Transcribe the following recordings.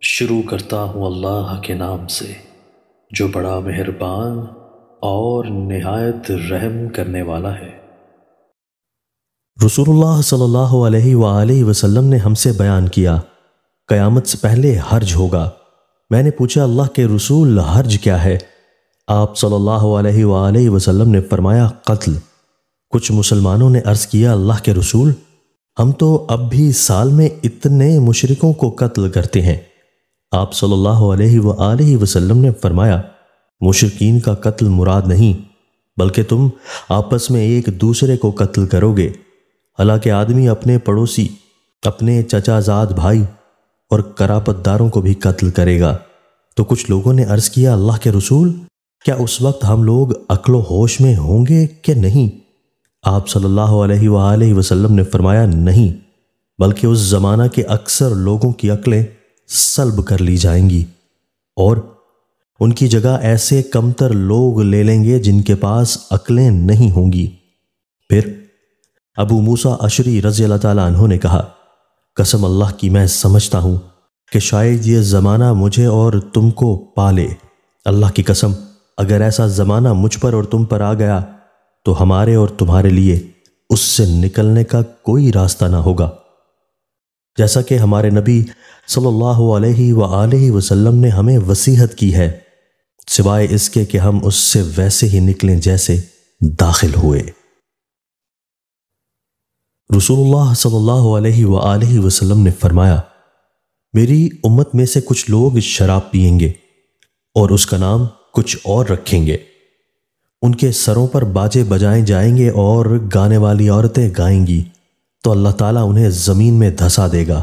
شروع کرتا ہوں اللہ کے نام سے جو بڑا مہربان اور نہایت رحم کرنے والا ہے۔ رسول اللہ صلی اللہ علیہ وآلہ وسلم نے ہم سے بیان کیا، قیامت سے پہلے حرج ہوگا۔ میں نے پوچھا اللہ کے رسول حرج کیا ہے؟ آپ صلی اللہ علیہ وآلہ وسلم نے فرمایا قتل۔ کچھ مسلمانوں نے عرض کیا اللہ کے رسول، ہم تو اب بھی سال میں اتنے مشرکوں کو قتل کرتے ہیں۔ آپ صلی اللہ علیہ وآلہ وسلم نے فرمایا مشرکین کا قتل مراد نہیں، بلکہ تم آپس میں ایک دوسرے کو قتل کرو گے۔ حالانکہ آدمی اپنے پڑوسی، اپنے چچا زاد بھائی اور قرابت داروں کو بھی قتل کرے گا۔ تو کچھ لوگوں نے عرض کیا اللہ کے رسول، کیا اس وقت ہم لوگ عقل و ہوش میں ہوں گے کہ نہیں؟ آپ صلی اللہ علیہ وآلہ وسلم نے فرمایا نہیں، بلکہ اس زمانہ کے اکثر لوگوں کی عقلیں سلب کر لی جائیں گی اور ان کی جگہ ایسے کمتر لوگ لے لیں گے جن کے پاس عقلیں نہیں ہوں گی۔ پھر ابو موسیٰ اشعری رضی اللہ تعالیٰ عنہ نے کہا قسم اللہ کی میں سمجھتا ہوں کہ شاید یہ زمانہ مجھے اور تم کو پالے۔ اللہ کی قسم اگر ایسا زمانہ مجھ پر اور تم پر آ گیا تو ہمارے اور تمہارے لیے اس سے نکلنے کا کوئی راستہ نہ ہوگا۔ جیسا کہ ہمارے نبی صلی اللہ علیہ وآلہ وسلم نے ہمیں وصیحت کی ہے، سوائے اس کے کہ ہم اس سے ویسے ہی نکلیں جیسے داخل ہوئے۔ رسول اللہ صلی اللہ علیہ وآلہ وسلم نے فرمایا میری امت میں سے کچھ لوگ شراب پئیں گے اور اس کا نام کچھ اور رکھیں گے۔ ان کے سروں پر باجے بجائے جائیں گے اور گانے والی عورتیں گائیں گی، تو اللہ تعالیٰ انہیں زمین میں دھسا دے گا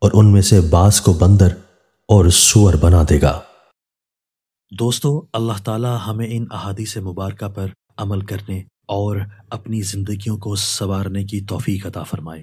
اور ان میں سے بعض کو بندر اور سور بنا دے گا۔ دوستو، اللہ تعالیٰ ہمیں ان احادیث مبارکہ پر عمل کرنے اور اپنی زندگیوں کو سنوارنے کی توفیق عطا فرمائے۔